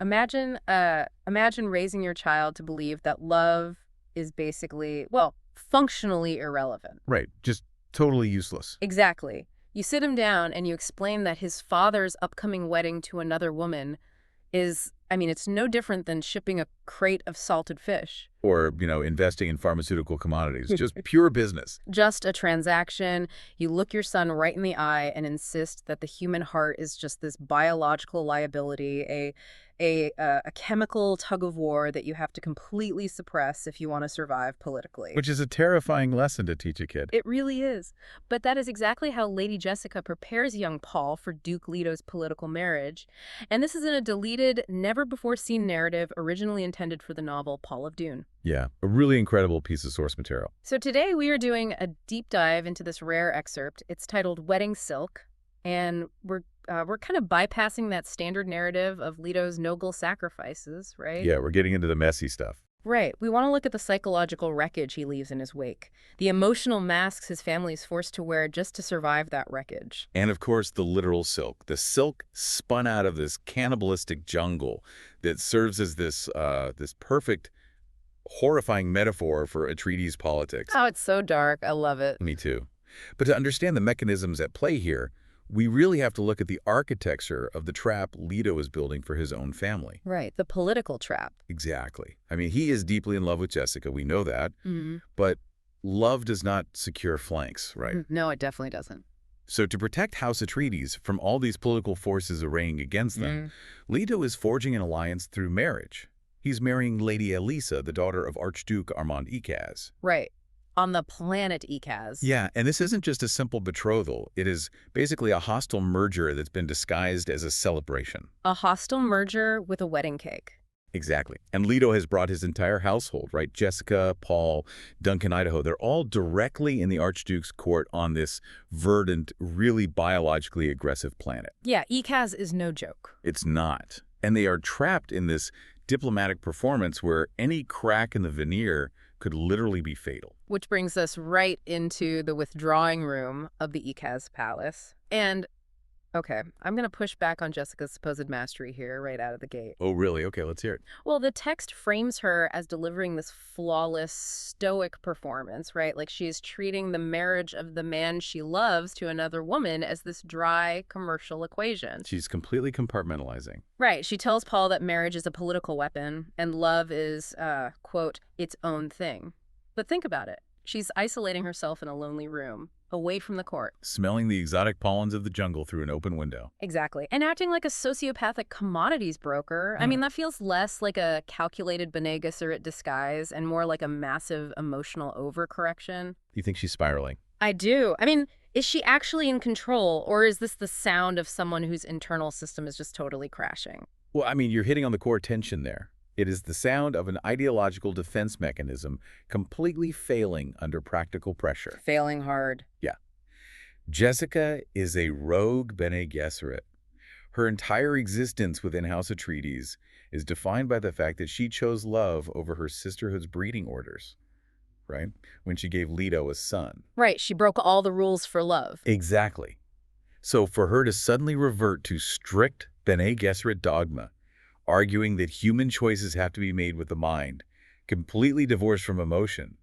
Imagine raising your child to believe that love is basically, well, functionally irrelevant. Right. Just totally useless. Exactly. You sit him down and you explain that his father's upcoming wedding to another woman is, I mean, it's no different than shipping a crate of salted fish. Or, investing in pharmaceutical commodities. Just pure business. Just a transaction. You look your son right in the eye and insist that the human heart is just this biological liability, a chemical tug of war that you have to completely suppress if you want to survive politically. Which is a terrifying lesson to teach a kid. It really is. But that is exactly how Lady Jessica prepares young Paul for Duke Leto's political marriage. And this is in a deleted, never-before-seen narrative originally intended for the novel Paul of Dune. Yeah, a really incredible piece of source material. So today we are doing a deep dive into this rare excerpt. It's titled Wedding Silk, and we're kind of bypassing that standard narrative of Leto's noble sacrifices, right? Yeah, we're getting into the messy stuff. Right. We want to look at the psychological wreckage he leaves in his wake, the emotional masks his family is forced to wear just to survive that wreckage. And of course, the literal silk. The silk spun out of this cannibalistic jungle that serves as this perfect, horrifying metaphor for Atreides politics. Oh, it's so dark. I love it. Me too. But to understand the mechanisms at play here, we really have to look at the architecture of the trap Leto is building for his own family. Right, the political trap. Exactly. I mean, he is deeply in love with Jessica. We know that. Mm-hmm. But love does not secure flanks, right? No, it definitely doesn't. So to protect House Atreides from all these political forces arraying against them, Leto is forging an alliance through marriage. He's marrying Lady Elisa, the daughter of Archduke Armand Ikaz. Right. On the planet Ikaz. Yeah, and this isn't just a simple betrothal. It is basically a hostile merger that's been disguised as a celebration. A hostile merger with a wedding cake. Exactly. And Leto has brought his entire household, right? Jessica, Paul, Duncan, Idaho. They're all directly in the Archduke's court on this verdant, really biologically aggressive planet. Yeah, Ikaz is no joke. It's not. And they are trapped in this diplomatic performance where any crack in the veneer could literally be fatal. Which brings us right into the withdrawing room of the Ikaz palace. And, okay, I'm going to push back on Jessica's supposed mastery here right out of the gate. Oh, really? Okay, let's hear it. Well, the text frames her as delivering this flawless, stoic performance, right? Like she's treating the marriage of the man she loves to another woman as this dry, commercial equation. She's completely compartmentalizing. Right. She tells Paul that marriage is a political weapon and love is, quote, its own thing. But think about it. She's isolating herself in a lonely room, away from the court. Smelling the exotic pollens of the jungle through an open window. Exactly. And acting like a sociopathic commodities broker. I mean, that feels less like a calculated Bene Gesserit disguise and more like a massive emotional overcorrection. You think she's spiraling? I do. I mean, is she actually in control, or is this the sound of someone whose internal system is just totally crashing? Well, I mean, you're hitting on the core tension there. It is the sound of an ideological defense mechanism completely failing under practical pressure. Failing hard. Yeah. Jessica is a rogue Bene Gesserit. Her entire existence within House Atreides is defined by the fact that she chose love over her sisterhood's breeding orders, right? When she gave Leto a son. Right, she broke all the rules for love. Exactly. So for her to suddenly revert to strict Bene Gesserit dogma, arguing that human choices have to be made with the mind, completely divorced from emotion,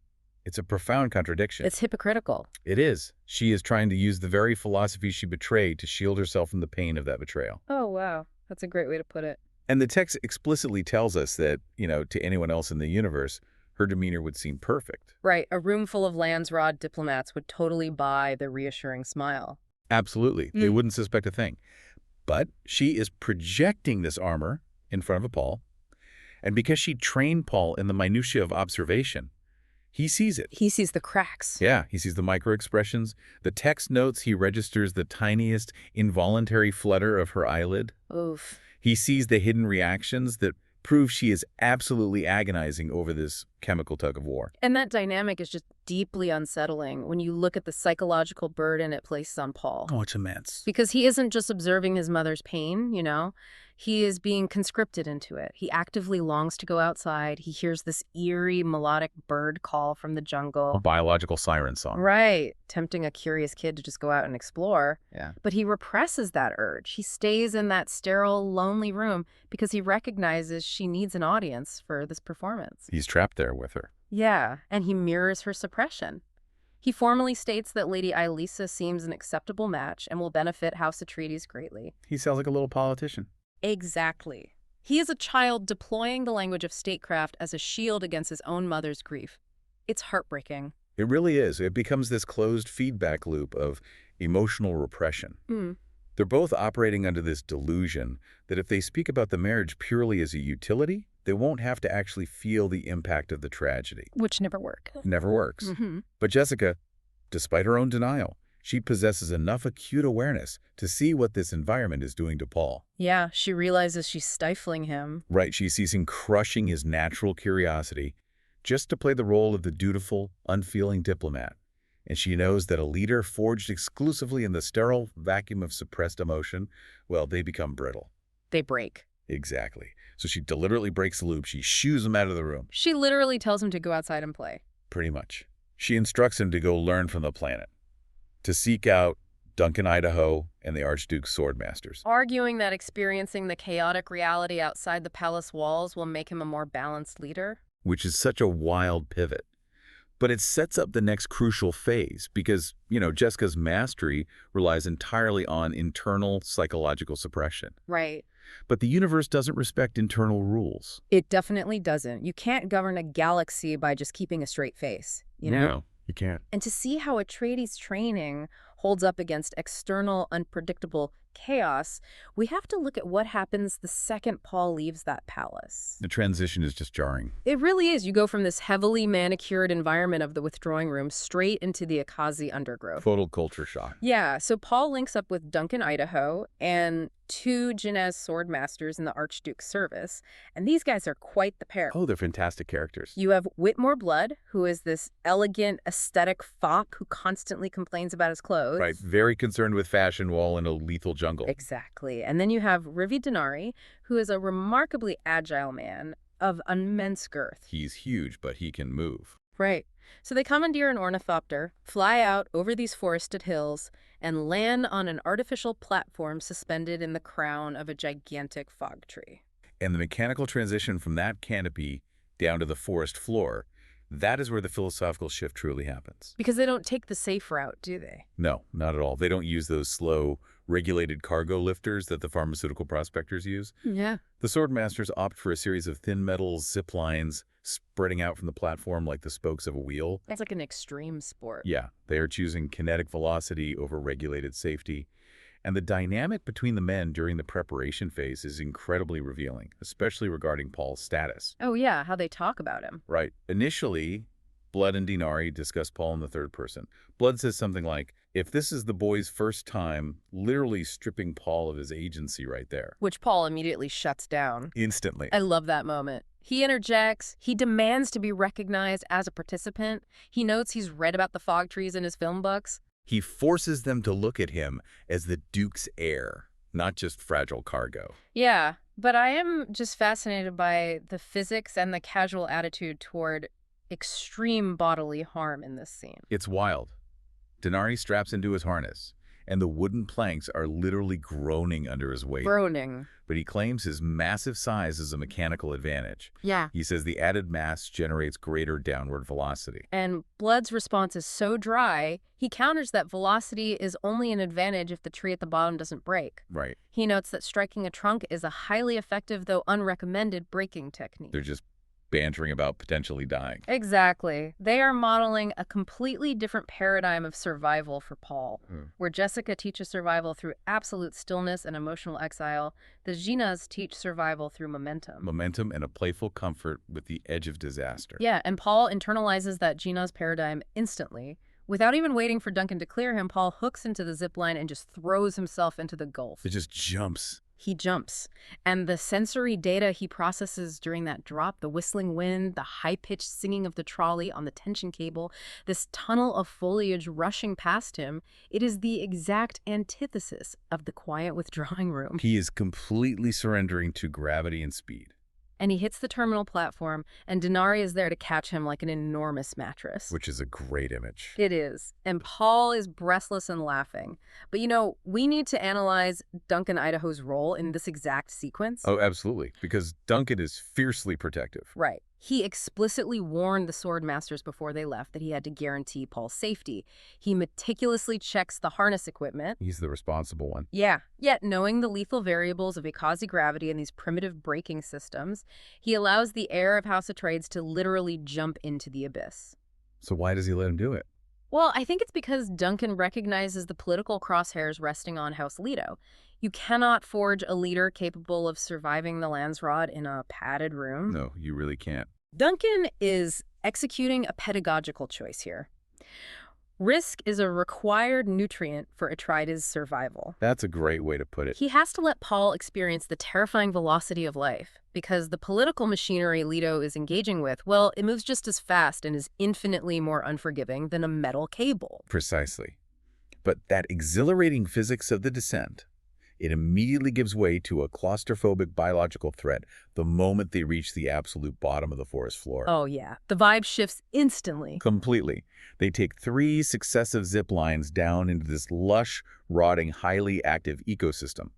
it's a profound contradiction. It's hypocritical. It is. She is trying to use the very philosophy she betrayed to shield herself from the pain of that betrayal. Oh, wow. That's a great way to put it. And the text explicitly tells us that, to anyone else in the universe, her demeanor would seem perfect. Right. A room full of Landsrod diplomats would totally buy the reassuring smile. Absolutely. They wouldn't suspect a thing. But she is projecting this armor in front of Paul, and because she trained Paul in the minutiae of observation, he sees it. He sees the cracks. Yeah, he sees the micro-expressions. The text notes he registers the tiniest involuntary flutter of her eyelid. Oof. He sees the hidden reactions that prove she is absolutely agonizing over this chemical tug of war. And that dynamic is just deeply unsettling when you look at the psychological burden it places on Paul. Oh, it's immense. Because he isn't just observing his mother's pain, you know? He is being conscripted into it. He actively longs to go outside. He hears this eerie, melodic bird call from the A jungle. biological siren song. Right, tempting a curious kid to just go out and explore. Yeah. But he represses that urge. He stays in that sterile, lonely room because he recognizes she needs an audience for this performance. He's trapped there with her. Yeah, and he mirrors her suppression. He formally states that Lady Ailisa seems an acceptable match and will benefit House Atreides greatly. He sounds like a little politician. Exactly. He is a child deploying the language of statecraft as a shield against his own mother's grief. It's heartbreaking. It really is. It becomes this closed feedback loop of emotional repression. They're both operating under this delusion that if they speak about the marriage purely as a utility, they won't have to actually feel the impact of the tragedy. Which never work. Never works. But Jessica, despite her own denial, she possesses enough acute awareness to see what this environment is doing to Paul. Yeah, she realizes she's stifling him. Right, she sees him crushing his natural curiosity just to play the role of the dutiful, unfeeling diplomat. And she knows that a leader forged exclusively in the sterile vacuum of suppressed emotion, well, they become brittle. They break. Exactly. So she deliberately breaks the loop. She shoos him out of the room. She literally tells him to go outside and play. Pretty much. She instructs him to go learn from the planet, to seek out Duncan, Idaho, and the Archduke's swordmasters. Arguing that experiencing the chaotic reality outside the palace walls will make him a more balanced leader. Which is such a wild pivot. But it sets up the next crucial phase because, Jessica's mastery relies entirely on internal psychological suppression. Right. But the universe doesn't respect internal rules. It definitely doesn't. You can't govern a galaxy by just keeping a straight face, you know? No, you can't. And to see how Atreides' training holds up against external, unpredictable chaos, we have to look at what happens the second Paul leaves that palace. The transition is just jarring. It really is. You go from this heavily manicured environment of the withdrawing room straight into the Akazi undergrowth. Total culture shock. Yeah, so Paul links up with Duncan, Idaho, and 2 Jinez swordmasters in the Archduke's service, and these guys are quite the pair. Oh, they're fantastic characters. You have Whitmore Blood, who is this elegant, aesthetic fop who constantly complains about his clothes. Right, very concerned with fashion while in a lethal jungle. Exactly. And then you have Rivi Denari, who is a remarkably agile man of immense girth. He's huge, but he can move. Right. So they commandeer an ornithopter, fly out over these forested hills, and land on an artificial platform suspended in the crown of a gigantic fog tree. And the mechanical transition from that canopy down to the forest floor, that is where the philosophical shift truly happens. Because they don't take the safe route, do they? No, not at all. They don't use those slow, regulated cargo lifters that the pharmaceutical prospectors use. Yeah. The swordmasters opt for a series of thin metal zip lines spreading out from the platform like the spokes of a wheel. That's like an extreme sport. Yeah, they are choosing kinetic velocity over regulated safety. And the dynamic between the men during the preparation phase is incredibly revealing, especially regarding Paul's status. Oh, yeah, how they talk about him. Right. Initially, Blood and Denari discuss Paul in the third person. Blood says something like, if this is the boy's first time, literally stripping Paul of his agency right there. Which Paul immediately shuts down. Instantly. I love that moment. He interjects. He demands to be recognized as a participant. He notes he's read about the fog trees in his film books. He forces them to look at him as the Duke's heir, not just fragile cargo. Yeah, but I am just fascinated by the physics and the casual attitude toward extreme bodily harm in this scene. It's wild. Denari straps into his harness, and the wooden planks are literally groaning under his weight. Groaning. But he claims his massive size is a mechanical advantage. Yeah. He says the added mass generates greater downward velocity. And Blood's response is so dry, he counters that velocity is only an advantage if the tree at the bottom doesn't break. Right. He notes that striking a trunk is a highly effective, though unrecommended, braking technique. They're just bantering about potentially dying. Exactly. They are modeling a completely different paradigm of survival for Paul. Where Jessica teaches survival through absolute stillness and emotional exile, the Jinas teach survival through momentum. Momentum and a playful comfort with the edge of disaster. Yeah, and Paul internalizes that Jinas paradigm instantly. Without even waiting for Duncan to clear him, Paul hooks into the zipline and just throws himself into the gulf. It just jumps. He jumps. And the sensory data he processes during that drop, the whistling wind, the high-pitched singing of the trolley on the tension cable, this tunnel of foliage rushing past him, it is the exact antithesis of the quiet withdrawing room. He is completely surrendering to gravity and speed. And he hits the terminal platform, and Denari is there to catch him like an enormous mattress. Which is a great image. It is. And Paul is breathless and laughing. But we need to analyze Duncan Idaho's role in this exact sequence. Oh, absolutely. Because Duncan is fiercely protective. Right. He explicitly warned the sword masters before they left that he had to guarantee Paul's safety. He meticulously checks the harness equipment. He's the responsible one. Yeah. Yet, knowing the lethal variables of Ikazi gravity and these primitive braking systems, he allows the heir of House Atreides to literally jump into the abyss. So why does he let him do it? Well, I think it's because Duncan recognizes the political crosshairs resting on House Leto. You cannot forge a leader capable of surviving the Landsrod in a padded room. No, you really can't. Duncan is executing a pedagogical choice here. Risk is a required nutrient for Atreides' survival. That's a great way to put it. He has to let Paul experience the terrifying velocity of life, because the political machinery Leto is engaging with, well, it moves just as fast and is infinitely more unforgiving than a metal cable. Precisely. But that exhilarating physics of the descent, it immediately gives way to a claustrophobic biological threat the moment they reach the absolute bottom of the forest floor. Oh, yeah. The vibe shifts instantly. Completely. They take 3 successive zip lines down into this lush, rotting, highly active ecosystem.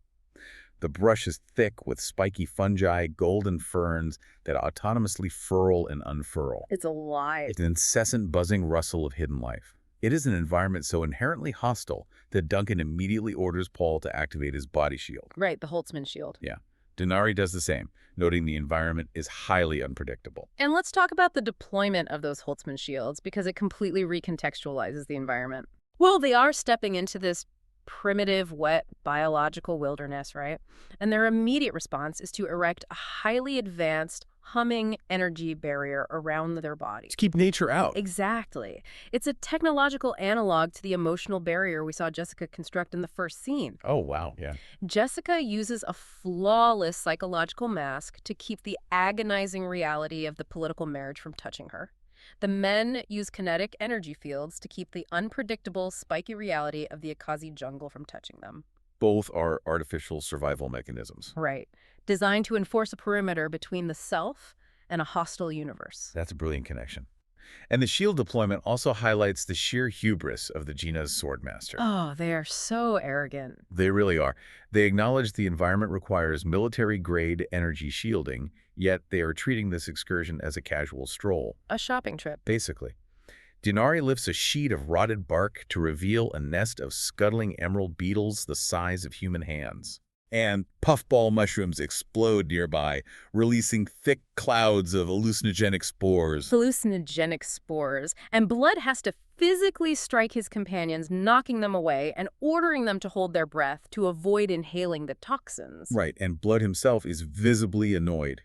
The brush is thick with spiky fungi, golden ferns that autonomously furl and unfurl. It's alive. It's an incessant buzzing rustle of hidden life. It is an environment so inherently hostile that Duncan immediately orders Paul to activate his body shield. Right, the Holtzman shield. Yeah. Denari does the same, noting the environment is highly unpredictable. And let's talk about the deployment of those Holtzman shields, because it completely recontextualizes the environment. Well, they are stepping into this primitive, wet, biological wilderness, right? And their immediate response is to erect a highly advanced, humming energy barrier around their body. To keep nature out. Exactly. It's a technological analog to the emotional barrier we saw Jessica construct in the first scene. Oh, wow. Yeah. Jessica uses a flawless psychological mask to keep the agonizing reality of the political marriage from touching her. The men use kinetic energy fields to keep the unpredictable, spiky reality of the Akazi jungle from touching them. Both are artificial survival mechanisms. Right. Designed to enforce a perimeter between the self and a hostile universe. That's a brilliant connection. And the shield deployment also highlights the sheer hubris of the Gina's swordmaster. Oh, they are so arrogant. They really are. They acknowledge the environment requires military-grade energy shielding, yet they are treating this excursion as a casual stroll. A shopping trip. Basically. Denari lifts a sheet of rotted bark to reveal a nest of scuttling emerald beetles the size of human hands. And puffball mushrooms explode nearby, releasing thick clouds of hallucinogenic spores. Hallucinogenic spores. And Blood has to physically strike his companions, knocking them away and ordering them to hold their breath to avoid inhaling the toxins. Right, and Blood himself is visibly annoyed.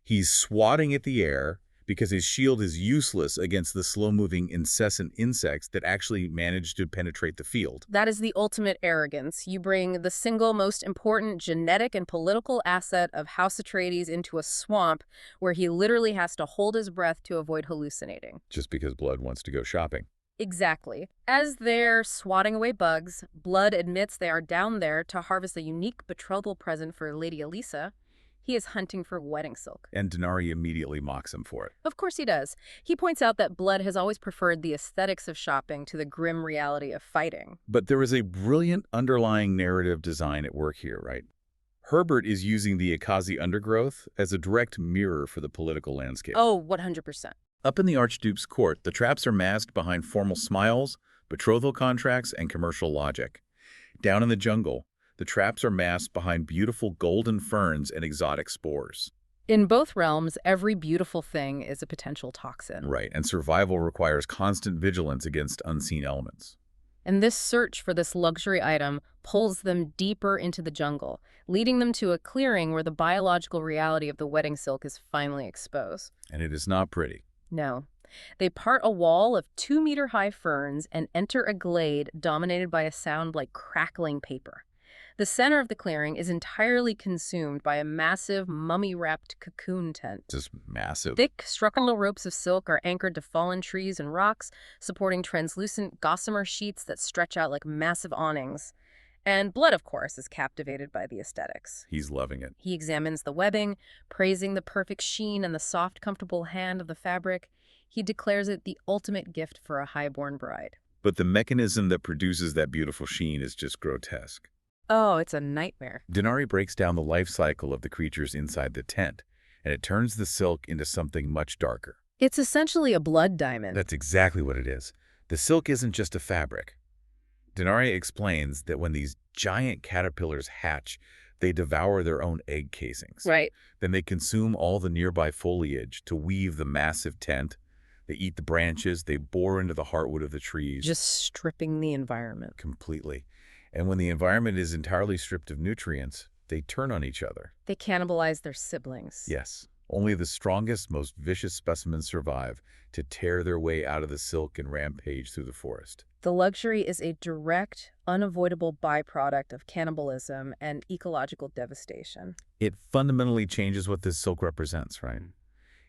He's swatting at the air because his shield is useless against the slow-moving, incessant insects that actually manage to penetrate the field. That is the ultimate arrogance. You bring the single most important genetic and political asset of House Atreides into a swamp where he literally has to hold his breath to avoid hallucinating. Just because Blood wants to go shopping. Exactly. As they're swatting away bugs, Blood admits they are down there to harvest a unique betrothal present for Lady Elisa. He is hunting for wedding silk. And Denari immediately mocks him for it. Of course he does. He points out that Blood has always preferred the aesthetics of shopping to the grim reality of fighting. But there is a brilliant underlying narrative design at work here, right? Herbert is using the Akazi undergrowth as a direct mirror for the political landscape. Oh, 100%. Up in the Archduke's court, the traps are masked behind formal smiles, betrothal contracts, and commercial logic. Down in the jungle, the traps are masked behind beautiful golden ferns and exotic spores. In both realms, every beautiful thing is a potential toxin. Right, and survival requires constant vigilance against unseen elements. And this search for this luxury item pulls them deeper into the jungle, leading them to a clearing where the biological reality of the wedding silk is finally exposed. And it is not pretty. No. They part a wall of 2-meter-high ferns and enter a glade dominated by a sound like crackling paper. The center of the clearing is entirely consumed by a massive, mummy-wrapped cocoon tent. Just massive. Thick, structural ropes of silk are anchored to fallen trees and rocks, supporting translucent gossamer sheets that stretch out like massive awnings. And Blood, of course, is captivated by the aesthetics. He's loving it. He examines the webbing, praising the perfect sheen and the soft, comfortable hand of the fabric. He declares it the ultimate gift for a highborn bride. But the mechanism that produces that beautiful sheen is just grotesque. Oh, it's a nightmare. Denari breaks down the life cycle of the creatures inside the tent, and it turns the silk into something much darker. It's essentially a blood diamond. That's exactly what it is. The silk isn't just a fabric. Denari explains that when these giant caterpillars hatch, they devour their own egg casings. Right. Then they consume all the nearby foliage to weave the massive tent. They eat the branches, they bore into the heartwood of the trees. Just stripping the environment. Completely. And when the environment is entirely stripped of nutrients, they turn on each other. They cannibalize their siblings. Yes. Only the strongest, most vicious specimens survive to tear their way out of the silk and rampage through the forest. The luxury is a direct, unavoidable byproduct of cannibalism and ecological devastation. It fundamentally changes what this silk represents, right?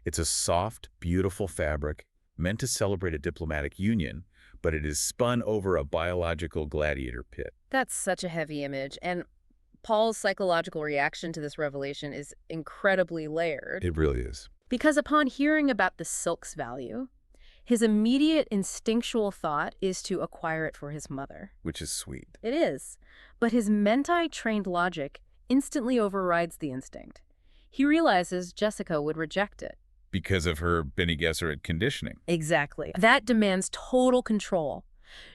It's a soft, beautiful fabric meant to celebrate a diplomatic union, but it is spun over a biological gladiator pit. That's such a heavy image, and Paul's psychological reaction to this revelation is incredibly layered. It really is. Because upon hearing about the silk's value, his immediate instinctual thought is to acquire it for his mother. Which is sweet. It is. But his Mentai-trained logic instantly overrides the instinct. He realizes Jessica would reject it. Because of her Bene Gesserit conditioning. Exactly. That demands total control.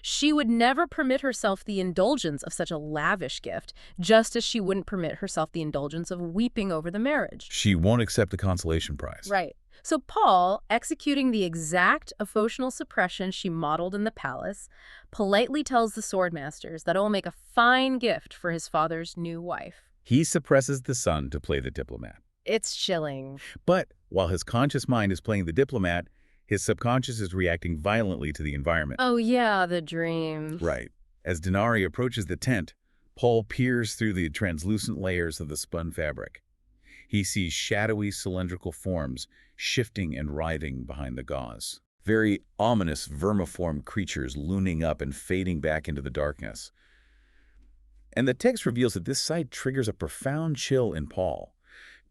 She would never permit herself the indulgence of such a lavish gift, just as she wouldn't permit herself the indulgence of weeping over the marriage. She won't accept the consolation prize. Right. So Paul, executing the exact emotional suppression she modeled in the palace, politely tells the swordmasters that it will make a fine gift for his father's new wife. He suppresses the son to play the diplomat. It's chilling. But while his conscious mind is playing the diplomat, his subconscious is reacting violently to the environment. Oh yeah, the dream. Right. As Denari approaches the tent, Paul peers through the translucent layers of the spun fabric. He sees shadowy cylindrical forms shifting and writhing behind the gauze. Very ominous vermiform creatures looming up and fading back into the darkness. And the text reveals that this sight triggers a profound chill in Paul,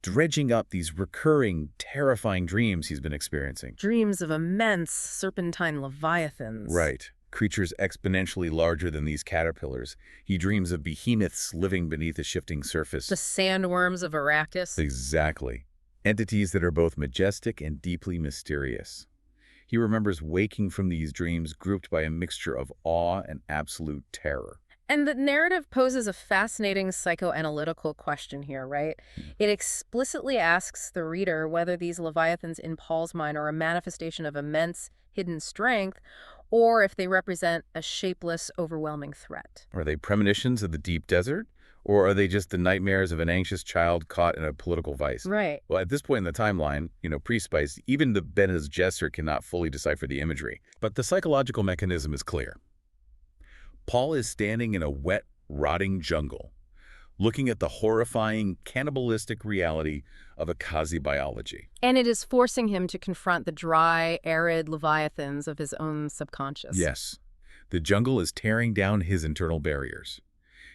dredging up these recurring, terrifying dreams he's been experiencing. Dreams of immense serpentine leviathans. Right. Creatures exponentially larger than these caterpillars. He dreams of behemoths living beneath a shifting surface. The sandworms of Arrakis. Exactly. Entities that are both majestic and deeply mysterious. He remembers waking from these dreams grouped by a mixture of awe and absolute terror. And the narrative poses a fascinating psychoanalytical question here, right? It explicitly asks the reader whether these leviathans in Paul's mind are a manifestation of immense hidden strength, or if they represent a shapeless, overwhelming threat. Are they premonitions of the deep desert? Or are they just the nightmares of an anxious child caught in a political vice? Right. Well, at this point in the timeline, pre-Spice, even the Bene Gesserit cannot fully decipher the imagery. But the psychological mechanism is clear. Paul is standing in a wet, rotting jungle, looking at the horrifying, cannibalistic reality of Akazi biology. And it is forcing him to confront the dry, arid leviathans of his own subconscious. Yes. The jungle is tearing down his internal barriers.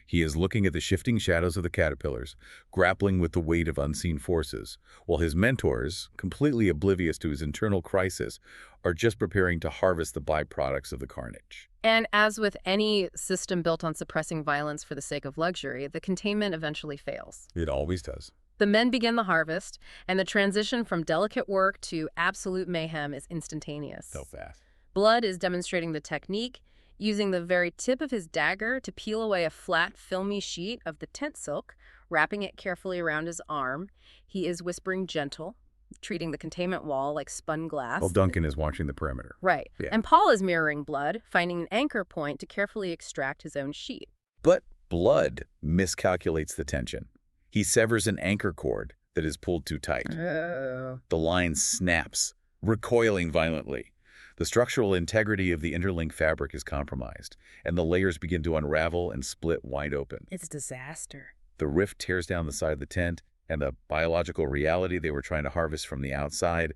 He is looking at the shifting shadows of the caterpillars, grappling with the weight of unseen forces, while his mentors, completely oblivious to his internal crisis, are just preparing to harvest the byproducts of the carnage. And as with any system built on suppressing violence for the sake of luxury, the containment eventually fails. It always does. The men begin the harvest, and the transition from delicate work to absolute mayhem is instantaneous. So fast. Blood is demonstrating the technique, using the very tip of his dagger to peel away a flat, filmy sheet of the tent silk, wrapping it carefully around his arm. He is whispering gentle, treating the containment wall like spun glass. Well, Duncan is watching the perimeter. Right. Yeah. And Paul is mirroring Blood, finding an anchor point to carefully extract his own sheet. But Blood miscalculates the tension. He severs an anchor cord that is pulled too tight. Oh. The line snaps, recoiling violently. The structural integrity of the interlinked fabric is compromised, and the layers begin to unravel and split wide open. It's disaster. The rift tears down the side of the tent, and the biological reality they were trying to harvest from the outside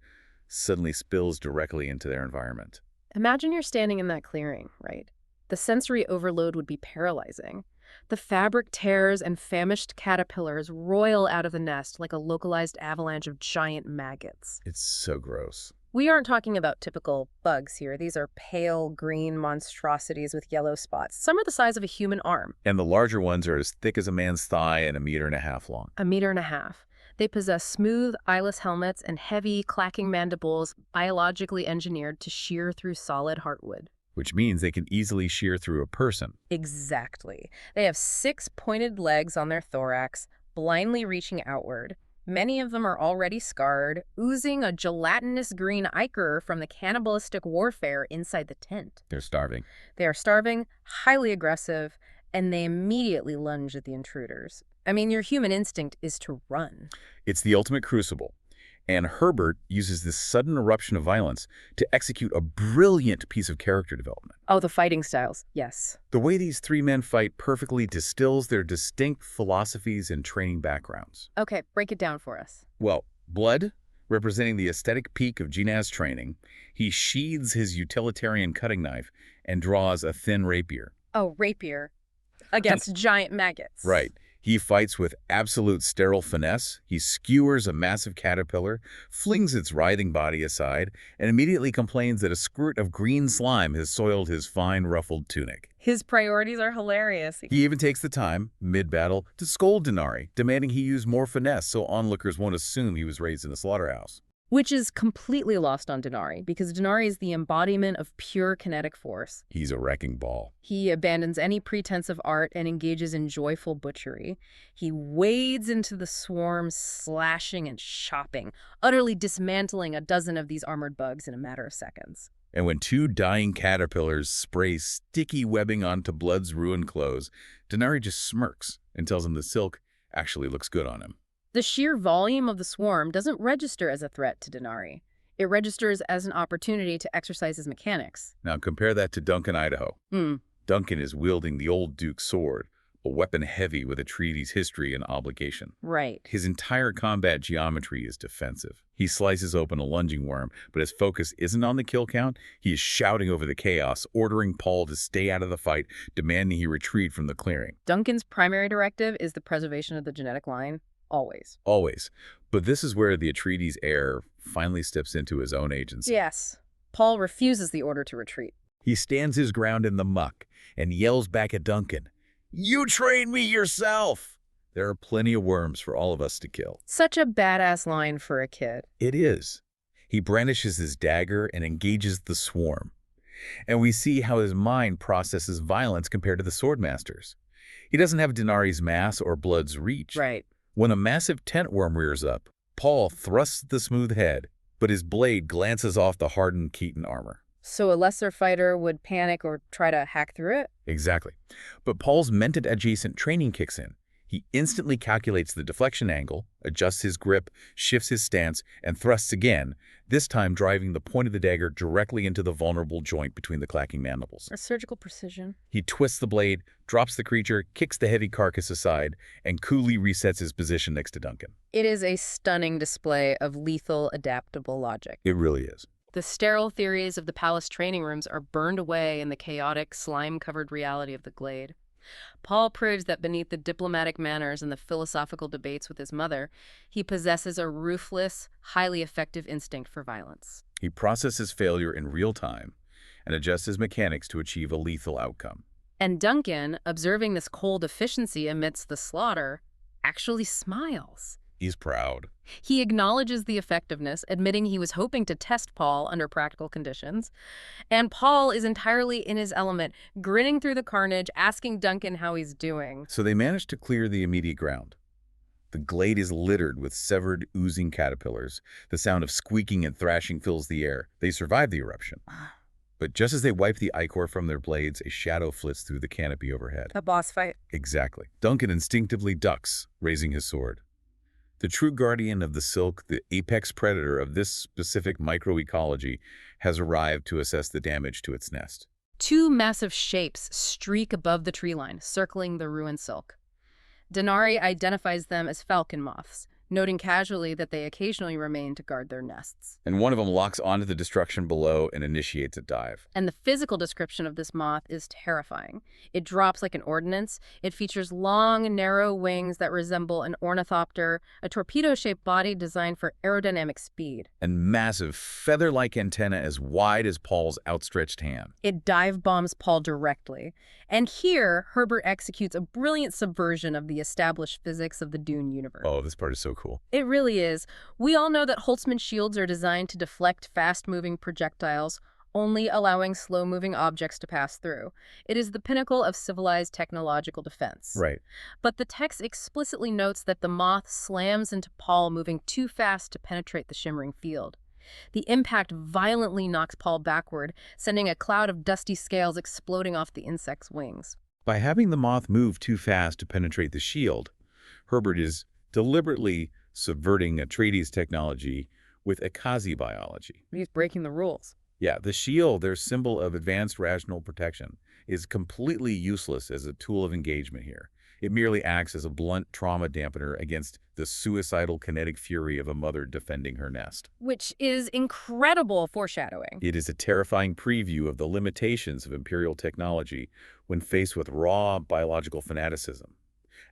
suddenly spills directly into their environment. Imagine you're standing in that clearing, right? The sensory overload would be paralyzing. The fabric tears and famished caterpillars roil out of the nest like a localized avalanche of giant maggots. It's so gross. We aren't talking about typical bugs here. These are pale green monstrosities with yellow spots. Some are the size of a human arm. And the larger ones are as thick as a man's thigh and 1.5 meters long. 1.5 meters. They possess smooth, eyeless helmets and heavy, clacking mandibles biologically engineered to shear through solid heartwood. Which means they can easily shear through a person. Exactly. They have 6 pointed legs on their thorax, blindly reaching outward. Many of them are already scarred, oozing a gelatinous green ichor from the cannibalistic warfare inside the tent. They're starving. They are starving, highly aggressive, and they immediately lunge at the intruders. I mean, your human instinct is to run. It's the ultimate crucible. And Herbert uses this sudden eruption of violence to execute a brilliant piece of character development. Oh, the fighting styles, yes. The way these 3 men fight perfectly distills their distinct philosophies and training backgrounds. Okay, break it down for us. Well, Blood, representing the aesthetic peak of Jinaz's training, he sheathes his utilitarian cutting knife and draws a thin rapier. Oh, rapier. Against giant maggots. Right. He fights with absolute sterile finesse. He skewers a massive caterpillar, flings its writhing body aside, and immediately complains that a squirt of green slime has soiled his fine ruffled tunic. His priorities are hilarious. He even takes the time, mid-battle, to scold Denari, demanding he use more finesse so onlookers won't assume he was raised in a slaughterhouse. Which is completely lost on Denari, because Denari is the embodiment of pure kinetic force. He's a wrecking ball. He abandons any pretense of art and engages in joyful butchery. He wades into the swarm, slashing and chopping, utterly dismantling a dozen of these armored bugs in a matter of seconds. And when 2 dying caterpillars spray sticky webbing onto Blood's ruined clothes, Denari just smirks and tells him the silk actually looks good on him. The sheer volume of the swarm doesn't register as a threat to Denari. It registers as an opportunity to exercise his mechanics. Now compare that to Duncan, Idaho. Duncan is wielding the old Duke's sword, a weapon heavy with a treaty's history and obligation. Right. His entire combat geometry is defensive. He slices open a lunging worm, but his focus isn't on the kill count. He is shouting over the chaos, ordering Paul to stay out of the fight, demanding he retreat from the clearing. Duncan's primary directive is the preservation of the genetic line. Always. Always. But this is where the Atreides heir finally steps into his own agency. Yes. Paul refuses the order to retreat. He stands his ground in the muck and yells back at Duncan, "You trained me yourself!" There are plenty of worms for all of us to kill. Such a badass line for a kid. It is. He brandishes his dagger and engages the swarm. And we see how his mind processes violence compared to the swordmaster's. He doesn't have Denari's mass or Blood's reach. Right. When a massive tent worm rears up, Paul thrusts the smooth head, but his blade glances off the hardened Keaton armor. So a lesser fighter would panic or try to hack through it? Exactly. But Paul's mentat-adjacent training kicks in. He instantly calculates the deflection angle, adjusts his grip, shifts his stance, and thrusts again, this time driving the point of the dagger directly into the vulnerable joint between the clacking mandibles. Or surgical precision. He twists the blade, drops the creature, kicks the heavy carcass aside, and coolly resets his position next to Duncan. It is a stunning display of lethal, adaptable logic. It really is. The sterile theories of the palace training rooms are burned away in the chaotic, slime-covered reality of the glade. Paul proves that beneath the diplomatic manners and the philosophical debates with his mother, he possesses a ruthless, highly effective instinct for violence. He processes failure in real time and adjusts his mechanics to achieve a lethal outcome. And Duncan, observing this cold efficiency amidst the slaughter, actually smiles. He's proud. He acknowledges the effectiveness, admitting he was hoping to test Paul under practical conditions. And Paul is entirely in his element, grinning through the carnage, asking Duncan how he's doing. So they manage to clear the immediate ground. The glade is littered with severed, oozing caterpillars. The sound of squeaking and thrashing fills the air. They survive the eruption. But just as they wipe the ichor from their blades, a shadow flits through the canopy overhead. A boss fight. Exactly. Duncan instinctively ducks, raising his sword. The true guardian of the silk, the apex predator of this specific microecology, has arrived to assess the damage to its nest. Two massive shapes streak above the tree line, circling the ruined silk. Denari identifies them as falcon moths, noting casually that they occasionally remain to guard their nests. And one of them locks onto the destruction below and initiates a dive. And the physical description of this moth is terrifying. It drops like an ordnance. It features long, narrow wings that resemble an ornithopter, a torpedo-shaped body designed for aerodynamic speed. And massive, feather-like antenna as wide as Paul's outstretched hand. It dive bombs Paul directly. And here, Herbert executes a brilliant subversion of the established physics of the Dune universe. Oh, this part is so cool. It really is. We all know that Holtzman shields are designed to deflect fast-moving projectiles, only allowing slow-moving objects to pass through. It is the pinnacle of civilized technological defense. Right. But the text explicitly notes that the moth slams into Paul moving too fast to penetrate the shimmering field. The impact violently knocks Paul backward, sending a cloud of dusty scales exploding off the insect's wings. By having the moth move too fast to penetrate the shield, Herbert is deliberately subverting Atreides technology with Akazi biology. He's breaking the rules. Yeah, the shield, their symbol of advanced rational protection, is completely useless as a tool of engagement here. It merely acts as a blunt trauma dampener against the suicidal kinetic fury of a mother defending her nest. Which is incredible foreshadowing. It is a terrifying preview of the limitations of Imperial technology when faced with raw biological fanaticism,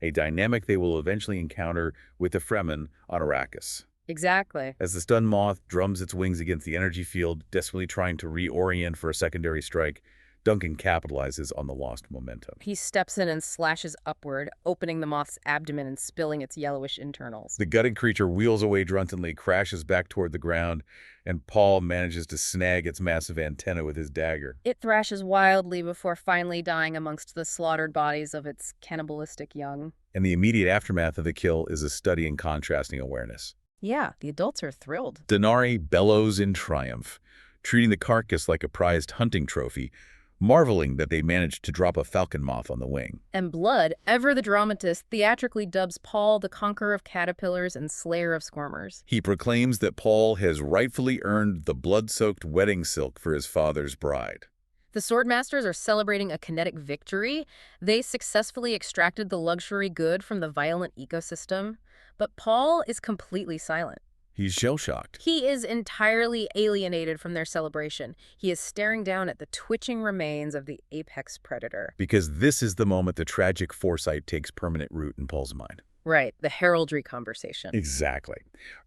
a dynamic they will eventually encounter with the Fremen on Arrakis. Exactly. As the stunned moth drums its wings against the energy field, desperately trying to reorient for a secondary strike, Duncan capitalizes on the lost momentum. He steps in and slashes upward, opening the moth's abdomen and spilling its yellowish internals. The gutted creature wheels away drunkenly, crashes back toward the ground, and Paul manages to snag its massive antenna with his dagger. It thrashes wildly before finally dying amongst the slaughtered bodies of its cannibalistic young. And the immediate aftermath of the kill is a study in contrasting awareness. Yeah, the adults are thrilled. Denari bellows in triumph, treating the carcass like a prized hunting trophy, marveling that they managed to drop a falcon moth on the wing. And Blood, ever the dramatist, theatrically dubs Paul the conqueror of caterpillars and slayer of squirmers. He proclaims that Paul has rightfully earned the blood-soaked wedding silk for his father's bride. The Swordmasters are celebrating a kinetic victory. They successfully extracted the luxury good from the violent ecosystem. But Paul is completely silent. He's shell-shocked. He is entirely alienated from their celebration. He is staring down at the twitching remains of the apex predator. Because this is the moment the tragic foresight takes permanent root in Paul's mind. Right, the heraldry conversation. Exactly.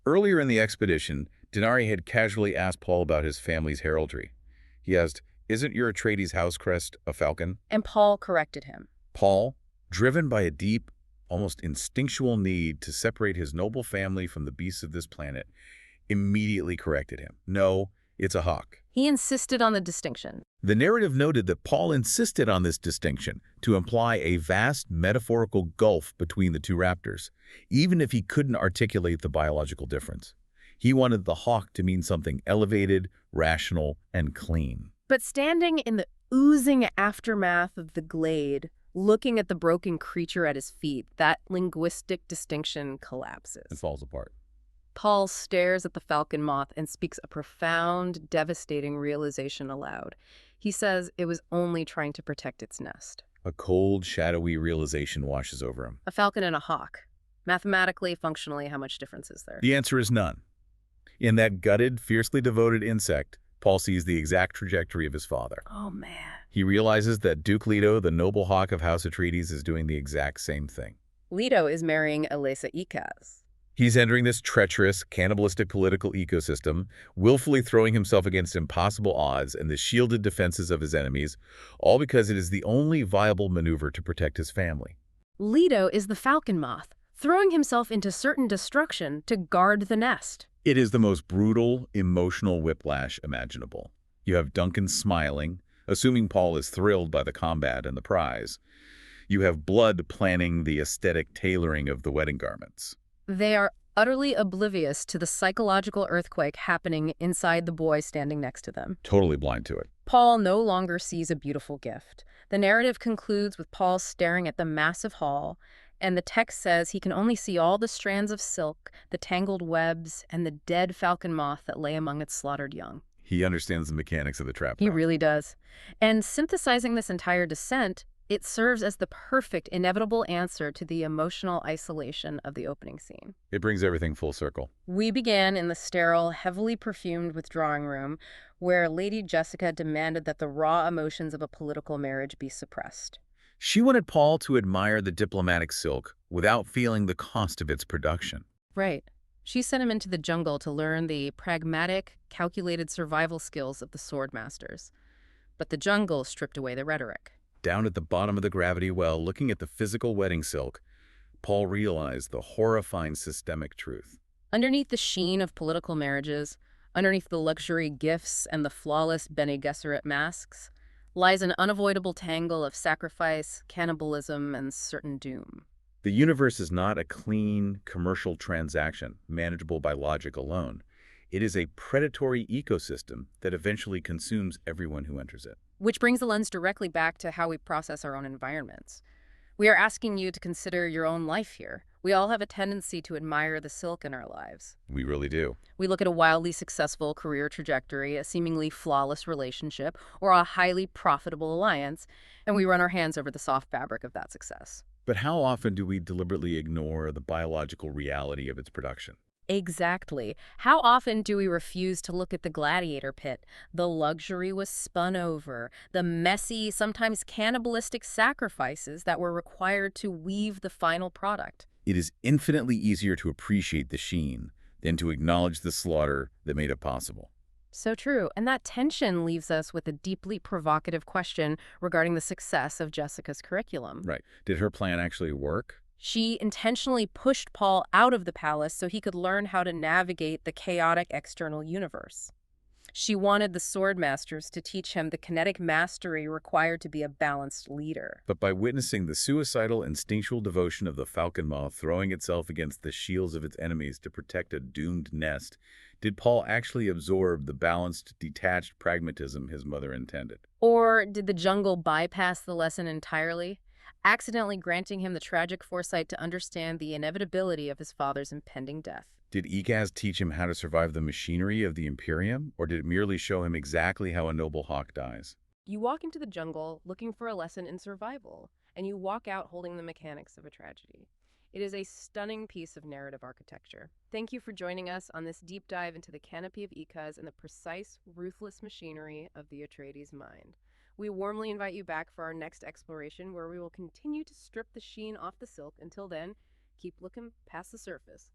Earlier in the expedition, Denari had casually asked Paul about his family's heraldry. He asked, "Isn't your Atreides house crest a falcon?" And Paul corrected him. Paul, driven by a deep, almost instinctual need to separate his noble family from the beasts of this planet, immediately corrected him. No, it's a hawk. He insisted on the distinction. The narrative noted that Paul insisted on this distinction to imply a vast metaphorical gulf between the two raptors, even if he couldn't articulate the biological difference. He wanted the hawk to mean something elevated, rational, and clean. But standing in the oozing aftermath of the glade, looking at the broken creature at his feet, that linguistic distinction collapses. It falls apart. Paul stares at the falcon moth and speaks a profound, devastating realization aloud. He says it was only trying to protect its nest. A cold, shadowy realization washes over him. A falcon and a hawk. Mathematically, functionally, how much difference is there? The answer is none. In that gutted, fiercely devoted insect, Paul sees the exact trajectory of his father. Oh, man. He realizes that Duke Leto, the noble hawk of House Atreides, is doing the exact same thing. Leto is marrying Elisa Ikaz. He's entering this treacherous, cannibalistic political ecosystem, willfully throwing himself against impossible odds and the shielded defenses of his enemies, all because it is the only viable maneuver to protect his family. Leto is the falcon moth, throwing himself into certain destruction to guard the nest. It is the most brutal, emotional whiplash imaginable. You have Duncan smiling, assuming Paul is thrilled by the combat and the prize. You have Blood planning the aesthetic tailoring of the wedding garments. They are utterly oblivious to the psychological earthquake happening inside the boy standing next to them. Totally blind to it. Paul no longer sees a beautiful gift. The narrative concludes with Paul staring at the massive hall And the text says he can only see all the strands of silk, the tangled webs, and the dead falcon moth that lay among its slaughtered young. He understands the mechanics of the trap, He though. really does. And synthesizing this entire descent, it serves as the perfect, inevitable answer to the emotional isolation of the opening scene. It brings everything full circle. We began in the sterile, heavily perfumed withdrawing room, where Lady Jessica demanded that the raw emotions of a political marriage be suppressed. She wanted Paul to admire the diplomatic silk without feeling the cost of its production. Right. She sent him into the jungle to learn the pragmatic, calculated survival skills of the sword masters. But the jungle stripped away the rhetoric. Down at the bottom of the gravity well, looking at the physical wedding silk, Paul realized the horrifying systemic truth. Underneath the sheen of political marriages, underneath the luxury gifts and the flawless Bene Gesserit masks, lies an unavoidable tangle of sacrifice, cannibalism, and certain doom. The universe is not a clean, commercial transaction manageable by logic alone. It is a predatory ecosystem that eventually consumes everyone who enters it. Which brings the lens directly back to how we process our own environments. We are asking you to consider your own life here. We all have a tendency to admire the silk in our lives. We really do. We look at a wildly successful career trajectory, a seemingly flawless relationship, or a highly profitable alliance, and we run our hands over the soft fabric of that success. But how often do we deliberately ignore the biological reality of its production? Exactly. How often do we refuse to look at the gladiator pit? The luxury was spun over, the messy, sometimes cannibalistic sacrifices that were required to weave the final product. It is infinitely easier to appreciate the sheen than to acknowledge the slaughter that made it possible. So true. And that tension leaves us with a deeply provocative question regarding the success of Jessica's curriculum. Right. Did her plan actually work? She intentionally pushed Paul out of the palace so he could learn how to navigate the chaotic external universe. She wanted the sword masters to teach him the kinetic mastery required to be a balanced leader. But by witnessing the suicidal, instinctual devotion of the falcon moth throwing itself against the shields of its enemies to protect a doomed nest, did Paul actually absorb the balanced, detached pragmatism his mother intended? Or did the jungle bypass the lesson entirely, accidentally granting him the tragic foresight to understand the inevitability of his father's impending death? Did Ikaz teach him how to survive the machinery of the Imperium, or did it merely show him exactly how a noble hawk dies? You walk into the jungle looking for a lesson in survival, and you walk out holding the mechanics of a tragedy. It is a stunning piece of narrative architecture. Thank you for joining us on this deep dive into the canopy of Ikaz and the precise, ruthless machinery of the Atreides mind. We warmly invite you back for our next exploration, where we will continue to strip the sheen off the silk. Until then, keep looking past the surface.